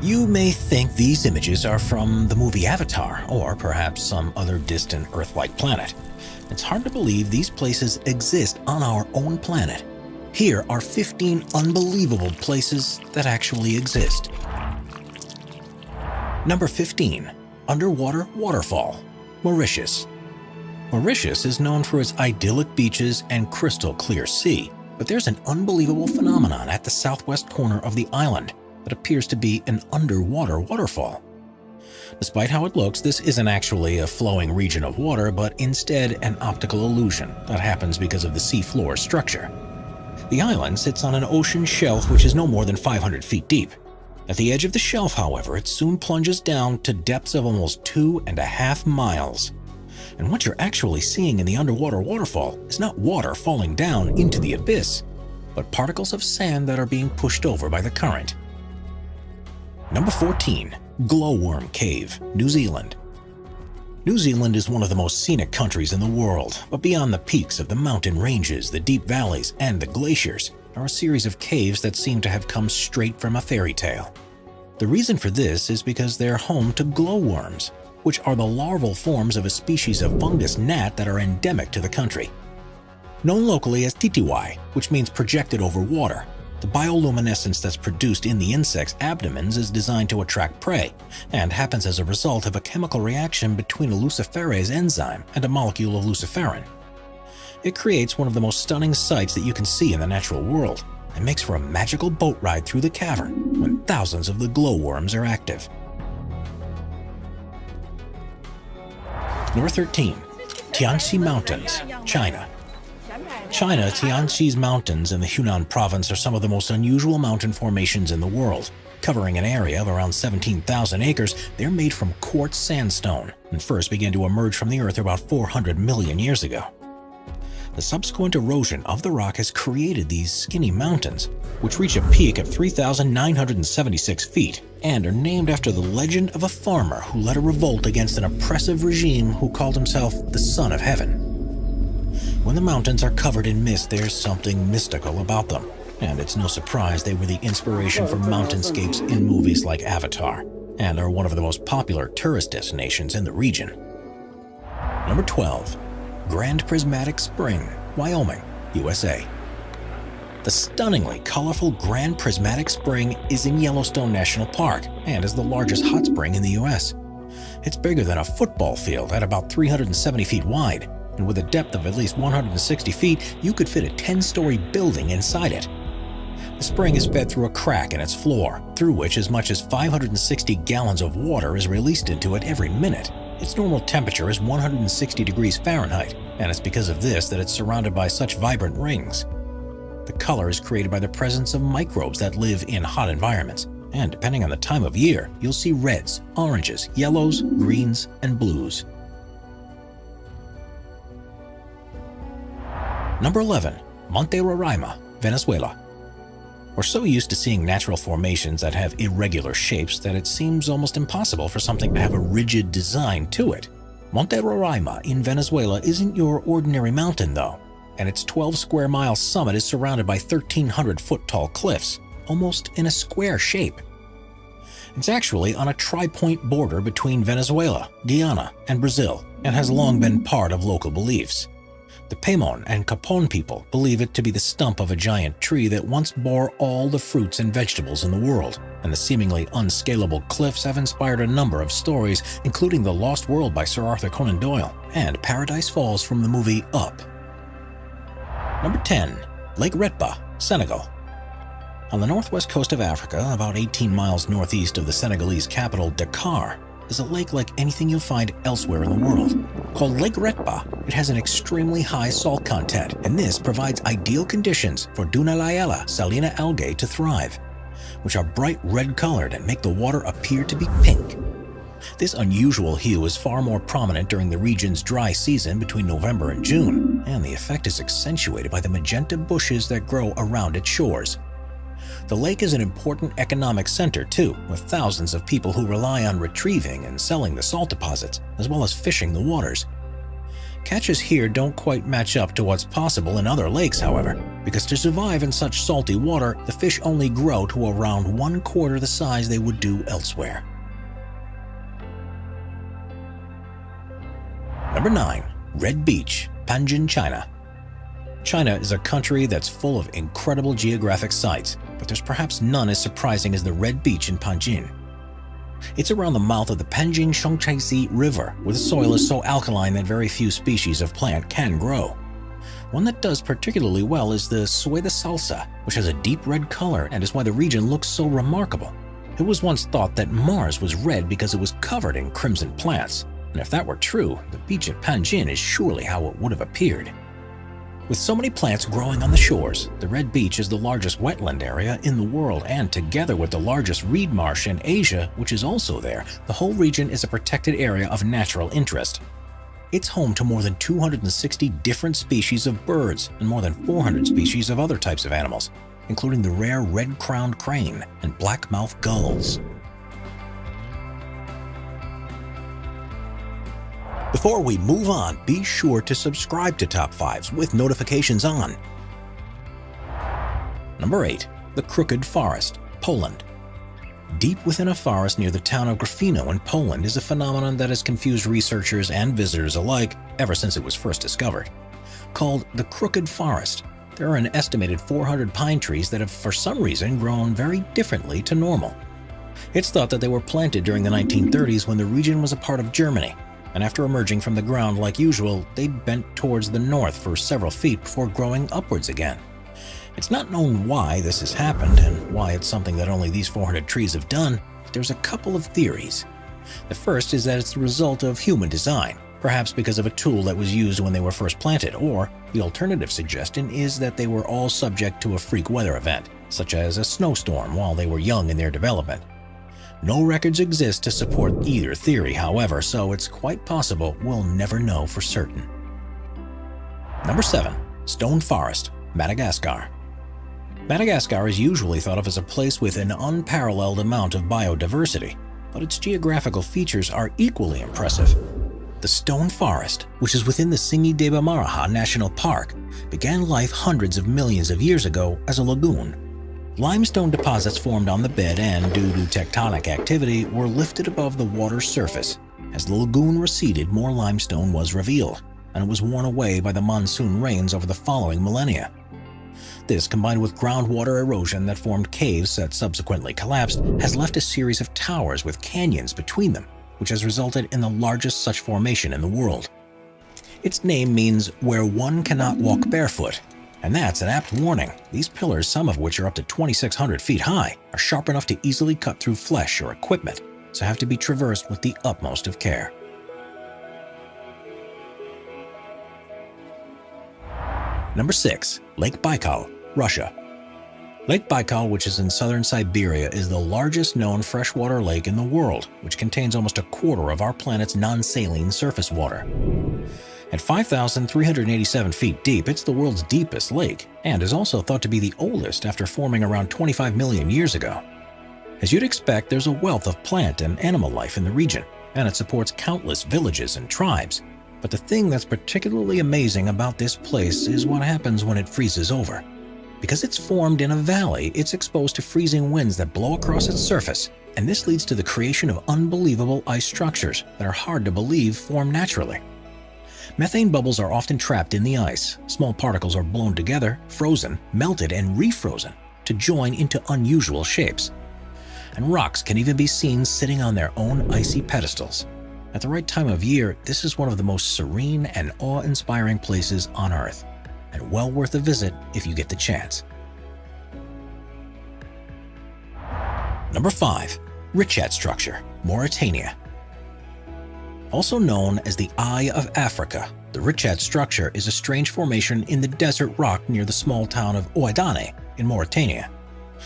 You may think these images are from the movie Avatar, or perhaps some other distant Earth-like planet. It's hard to believe these places exist on our own planet. Here are 15 unbelievable places that actually exist. Number 15. Underwater Waterfall, Mauritius. Mauritius is known for its idyllic beaches and crystal clear sea, but there's an unbelievable phenomenon at the southwest corner of the island that appears to be an underwater waterfall. Despite how it looks, this isn't actually a flowing region of water, but instead an optical illusion that happens because of the seafloor structure. The island sits on an ocean shelf which is no more than 500 feet deep. At the edge of the shelf, however, it soon plunges down to depths of almost 2.5 miles. And what you're actually seeing in the underwater waterfall is not water falling down into the abyss, but particles of sand that are being pushed over by the current. Number 14. Glowworm Cave, New Zealand. New Zealand is one of the most scenic countries in the world, but beyond the peaks of the mountain ranges, the deep valleys, and the glaciers are a series of caves that seem to have come straight from a fairy tale. The reason for this is because they're home to glowworms, which are the larval forms of a species of fungus gnat that are endemic to the country. Known locally as titiwai, which means projected over water, the bioluminescence that's produced in the insect's abdomens is designed to attract prey and happens as a result of a chemical reaction between a luciferase enzyme and a molecule of luciferin. It creates one of the most stunning sights that you can see in the natural world and makes for a magical boat ride through the cavern when thousands of the glowworms are active. Number 13. Tianxi Mountains, China. China's Tianxi's mountains in the Hunan province are some of the most unusual mountain formations in the world. Covering an area of around 17,000 acres, they're made from quartz sandstone and first began to emerge from the earth about 400 million years ago. The subsequent erosion of the rock has created these skinny mountains, which reach a peak of 3,976 feet and are named after the legend of a farmer who led a revolt against an oppressive regime who called himself the Son of Heaven. When the mountains are covered in mist, there's something mystical about them, and it's no surprise they were the inspiration for mountainscapes in movies like Avatar, and are one of the most popular tourist destinations in the region. Number 12. Grand Prismatic Spring, Wyoming, USA. The stunningly colorful Grand Prismatic Spring is in Yellowstone National Park and is the largest hot spring in the US. It's bigger than a football field at about 370 feet wide, and with a depth of at least 160 feet, you could fit a 10-story building inside it. The spring is fed through a crack in its floor, through which as much as 560 gallons of water is released into it every minute. Its normal temperature is 160 degrees Fahrenheit, and it's because of this that it's surrounded by such vibrant rings. The color is created by the presence of microbes that live in hot environments, and depending on the time of year, you'll see reds, oranges, yellows, greens, and blues. Number 11. Monte Roraima, Venezuela. We're so used to seeing natural formations that have irregular shapes that it seems almost impossible for something to have a rigid design to it. Monte Roraima in Venezuela isn't your ordinary mountain though, and its 12-square-mile summit is surrounded by 1,300-foot-tall cliffs, almost in a square shape. It's actually on a tri-point border between Venezuela, Guyana, and Brazil, and has long been part of local beliefs. The Paimon and Capon people believe it to be the stump of a giant tree that once bore all the fruits and vegetables in the world, and the seemingly unscalable cliffs have inspired a number of stories, including The Lost World by Sir Arthur Conan Doyle and Paradise Falls from the movie Up. Number 10. Lake Retba, Senegal. On the northwest coast of Africa, about 18 miles northeast of the Senegalese capital Dakar, is a lake like anything you'll find elsewhere in the world. Called Lake Retba, it has an extremely high salt content, and this provides ideal conditions for Dunaliella salina algae to thrive, which are bright red-colored and make the water appear to be pink. This unusual hue is far more prominent during the region's dry season between November and June, and the effect is accentuated by the magenta bushes that grow around its shores. The lake is an important economic center too, with thousands of people who rely on retrieving and selling the salt deposits, as well as fishing the waters. Catches here don't quite match up to what's possible in other lakes, however, because to survive in such salty water, the fish only grow to around 1/4 the size they would do elsewhere. Number 9. Red Beach, Panjin, China. China is a country that's full of incredible geographic sites, but there's perhaps none as surprising as the Red Beach in Panjin. It's around the mouth of the Panjin-Songchaisi River, where the soil is so alkaline that very few species of plant can grow. One that does particularly well is the sueda salsa, which has a deep red color and is why the region looks so remarkable. It was once thought that Mars was red because it was covered in crimson plants, and if that were true, the beach at Panjin is surely how it would have appeared. With so many plants growing on the shores, the Red Beach is the largest wetland area in the world, and together with the largest reed marsh in Asia, which is also there, the whole region is a protected area of natural interest. It's home to more than 260 different species of birds and more than 400 species of other types of animals, including the rare red-crowned crane and black-mouthed gulls. Before we move on, be sure to subscribe to Top 5s with notifications on. Number 8. The Crooked Forest, Poland. Deep within a forest near the town of Grafino in Poland is a phenomenon that has confused researchers and visitors alike ever since it was first discovered. Called the Crooked Forest, there are an estimated 400 pine trees that have for some reason grown very differently to normal. It's thought that they were planted during the 1930s when the region was a part of Germany, and after emerging from the ground like usual, they bent towards the north for several feet before growing upwards again. It's not known why this has happened and why it's something that only these 400 trees have done, but there's a couple of theories. The first is that it's the result of human design, perhaps because of a tool that was used when they were first planted, or the alternative suggestion is that they were all subject to a freak weather event, such as a snowstorm while they were young in their development. No records exist to support either theory, however, so it's quite possible we'll never know for certain. Number 7. Stone Forest, Madagascar. Madagascar is usually thought of as a place with an unparalleled amount of biodiversity, but its geographical features are equally impressive. The Stone Forest, which is within the Tsingy-de-Bemaraha National Park, began life hundreds of millions of years ago as a lagoon. Limestone deposits formed on the bed and, due to tectonic activity, were lifted above the water's surface. As the lagoon receded, more limestone was revealed, and it was worn away by the monsoon rains over the following millennia. This, combined with groundwater erosion that formed caves that subsequently collapsed, has left a series of towers with canyons between them, which has resulted in the largest such formation in the world. Its name means "where one cannot walk barefoot," and that's an apt warning. These pillars, some of which are up to 2,600 feet high, are sharp enough to easily cut through flesh or equipment, so have to be traversed with the utmost of care. Number 6. Lake Baikal, Russia. Lake Baikal, which is in southern Siberia, is the largest known freshwater lake in the world, which contains almost a quarter of our planet's non-saline surface water. At 5,387 feet deep, it's the world's deepest lake, and is also thought to be the oldest after forming around 25 million years ago. As you'd expect, there's a wealth of plant and animal life in the region, and it supports countless villages and tribes. But the thing that's particularly amazing about this place is what happens when it freezes over. Because it's formed in a valley, it's exposed to freezing winds that blow across its surface, and this leads to the creation of unbelievable ice structures that are hard to believe form naturally. Methane bubbles are often trapped in the ice. Small particles are blown together, frozen, melted, and refrozen to join into unusual shapes. And rocks can even be seen sitting on their own icy pedestals. At the right time of year, this is one of the most serene and awe-inspiring places on Earth, and well worth a visit if you get the chance. Number 5. Richat Structure, Mauritania. Also known as the Eye of Africa, the Richat Structure is a strange formation in the desert rock near the small town of Ouadane in Mauritania.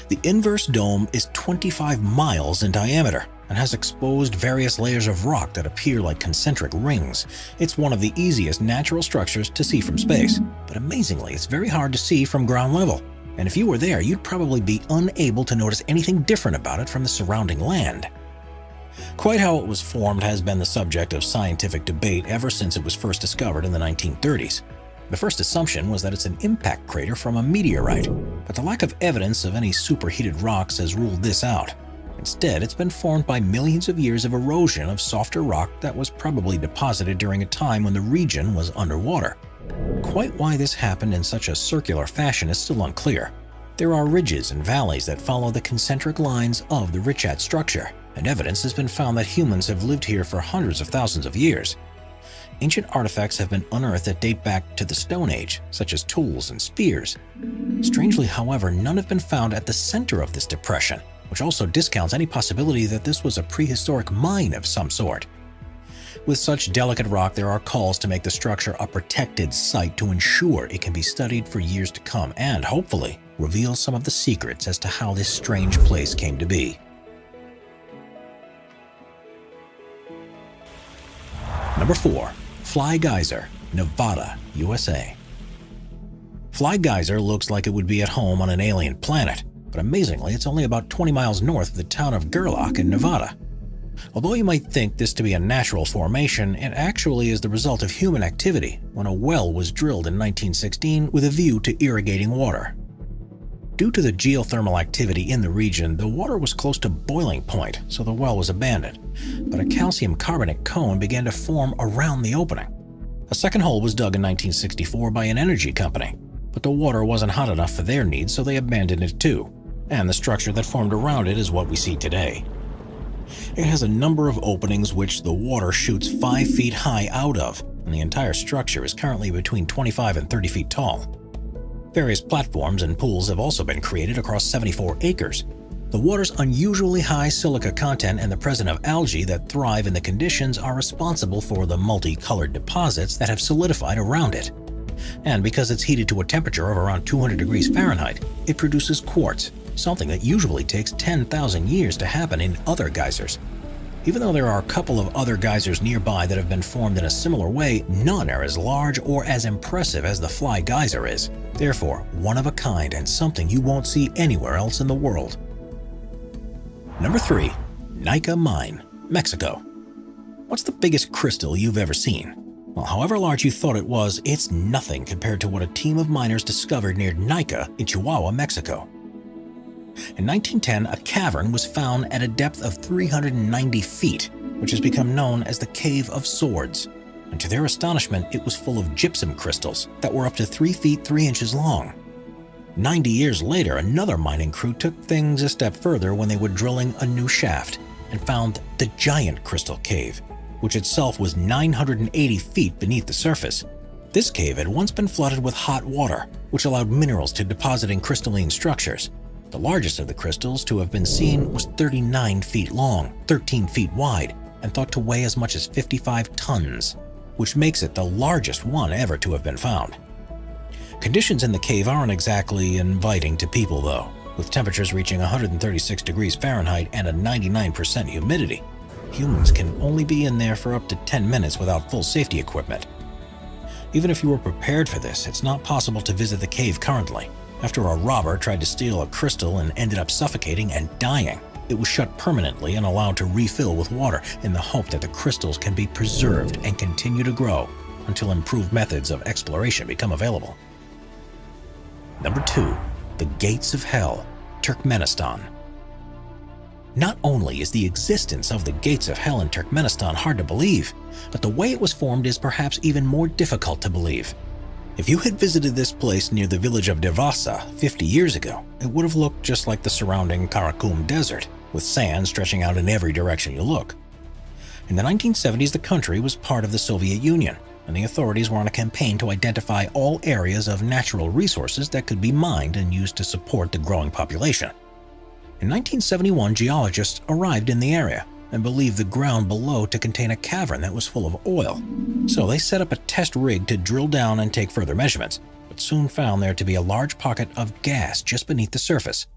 The inverse dome is 25 miles in diameter and has exposed various layers of rock that appear like concentric rings. It's one of the easiest natural structures to see from space, but amazingly, it's very hard to see from ground level. And if you were there, you'd probably be unable to notice anything different about it from the surrounding land. Quite how it was formed has been the subject of scientific debate ever since it was first discovered in the 1930s. The first assumption was that it's an impact crater from a meteorite, but the lack of evidence of any superheated rocks has ruled this out. Instead, it's been formed by millions of years of erosion of softer rock that was probably deposited during a time when the region was underwater. Quite why this happened in such a circular fashion is still unclear. There are ridges and valleys that follow the concentric lines of the Richat structure, and evidence has been found that humans have lived here for hundreds of thousands of years. Ancient artifacts have been unearthed that date back to the Stone Age, such as tools and spears. Strangely, however, none have been found at the center of this depression, which also discounts any possibility that this was a prehistoric mine of some sort. With such delicate rock, there are calls to make the structure a protected site to ensure it can be studied for years to come and, hopefully, reveal some of the secrets as to how this strange place came to be. Number 4. Fly Geyser, Nevada, USA. Fly Geyser looks like it would be at home on an alien planet, but amazingly, it's only about 20 miles north of the town of Gerlach in Nevada. Although you might think this to be a natural formation, it actually is the result of human activity when a well was drilled in 1916 with a view to irrigating water. Due to the geothermal activity in the region, the water was close to boiling point, so the well was abandoned, but a calcium carbonate cone began to form around the opening. A second hole was dug in 1964 by an energy company, but the water wasn't hot enough for their needs, so they abandoned it too, and the structure that formed around it is what we see today. It has a number of openings which the water shoots 5 feet high out of, and the entire structure is currently between 25 and 30 feet tall. Various platforms and pools have also been created across 74 acres. The water's unusually high silica content and the presence of algae that thrive in the conditions are responsible for the multicolored deposits that have solidified around it. And because it's heated to a temperature of around 200 degrees Fahrenheit, it produces quartz, something that usually takes 10,000 years to happen in other geysers. Even though there are a couple of other geysers nearby that have been formed in a similar way, none are as large or as impressive as the Fly Geyser is. Therefore, one of a kind and something you won't see anywhere else in the world. Number 3. Nica Mine, Mexico. What's the biggest crystal you've ever seen? Well, however large you thought it was, it's nothing compared to what a team of miners discovered near Nica in Chihuahua, Mexico. In 1910, a cavern was found at a depth of 390 feet, which has become known as the Cave of Swords. And to their astonishment, it was full of gypsum crystals that were up to 3 feet 3 inches long. 90 years later, another mining crew took things a step further when they were drilling a new shaft and found the Giant Crystal Cave, which itself was 980 feet beneath the surface. This cave had once been flooded with hot water, which allowed minerals to deposit in crystalline structures. The largest of the crystals to have been seen was 39 feet long, 13 feet wide, and thought to weigh as much as 55 tons, which makes it the largest one ever to have been found. Conditions in the cave aren't exactly inviting to people though, with temperatures reaching 136 degrees Fahrenheit and a 99% humidity. Humans can only be in there for up to 10 minutes without full safety equipment. Even if you were prepared for this, it's not possible to visit the cave currently. After a robber tried to steal a crystal and ended up suffocating and dying, it was shut permanently and allowed to refill with water in the hope that the crystals can be preserved and continue to grow until improved methods of exploration become available. Number 2. The Gates of Hell, Turkmenistan. Not only is the existence of the Gates of Hell in Turkmenistan hard to believe, but the way it was formed is perhaps even more difficult to believe. If you had visited this place near the village of Devasa 50 years ago, it would have looked just like the surrounding Karakum Desert, with sand stretching out in every direction you look. In the 1970s, the country was part of the Soviet Union, and the authorities were on a campaign to identify all areas of natural resources that could be mined and used to support the growing population. In 1971, geologists arrived in the area and believed the ground below to contain a cavern that was full of oil. So they set up a test rig to drill down and take further measurements, but soon found there to be a large pocket of gas just beneath the surface.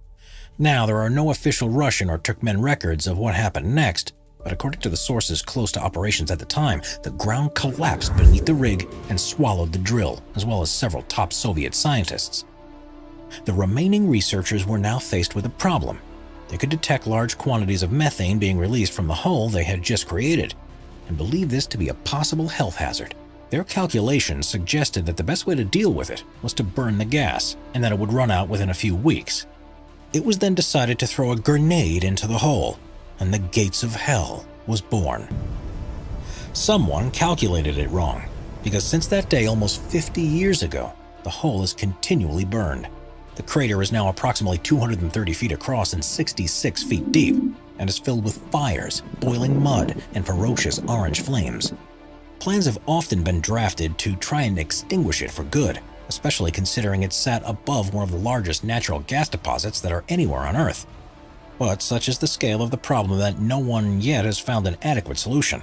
Now, there are no official Russian or Turkmen records of what happened next, but according to the sources close to operations at the time, the ground collapsed beneath the rig and swallowed the drill, as well as several top Soviet scientists. The remaining researchers were now faced with a problem. They could detect large quantities of methane being released from the hull they had just created, and believed this to be a possible health hazard. Their calculations suggested that the best way to deal with it was to burn the gas, and that it would run out within a few weeks. It was then decided to throw a grenade into the hole, and the gates of hell was born. Someone calculated it wrong, because since that day almost 50 years ago, the hole is continually burned. The crater is now approximately 230 feet across and 66 feet deep, and is filled with fires, boiling mud, and ferocious orange flames. Plans have often been drafted to try and extinguish it for good, especially considering it sat above one of the largest natural gas deposits that are anywhere on Earth. But such is the scale of the problem that no one yet has found an adequate solution.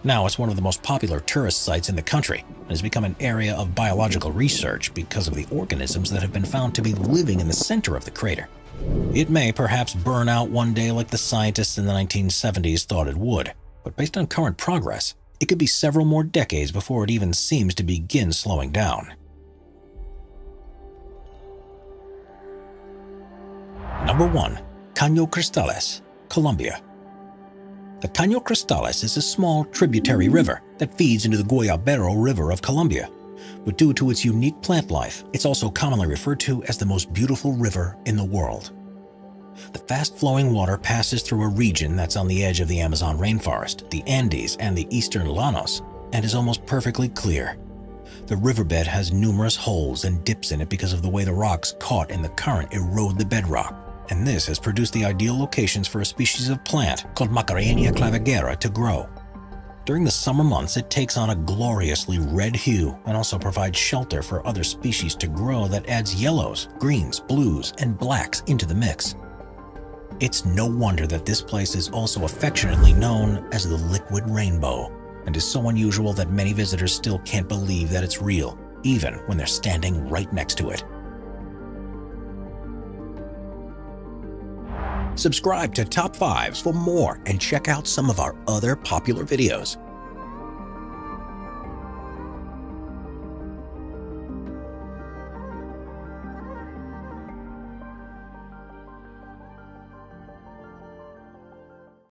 Now it's one of the most popular tourist sites in the country and has become an area of biological research because of the organisms that have been found to be living in the center of the crater. It may perhaps burn out one day like the scientists in the 1970s thought it would, but based on current progress, it could be several more decades before it even seems to begin slowing down. Number 1. Caño Cristales, Colombia. The Caño Cristales is a small tributary river that feeds into the Guayabero River of Colombia, but due to its unique plant life, it's also commonly referred to as the most beautiful river in the world. The fast-flowing water passes through a region that's on the edge of the Amazon rainforest, the Andes, and the eastern Llanos, and is almost perfectly clear. The riverbed has numerous holes and dips in it because of the way the rocks caught in the current erode the bedrock, and this has produced the ideal locations for a species of plant called Macarenia clavigera to grow. During the summer months, it takes on a gloriously red hue and also provides shelter for other species to grow that adds yellows, greens, blues, and blacks into the mix. It's no wonder that this place is also affectionately known as the Liquid Rainbow, and is so unusual that many visitors still can't believe that it's real, even when they're standing right next to it. Subscribe to Top 5s for more and check out some of our other popular videos.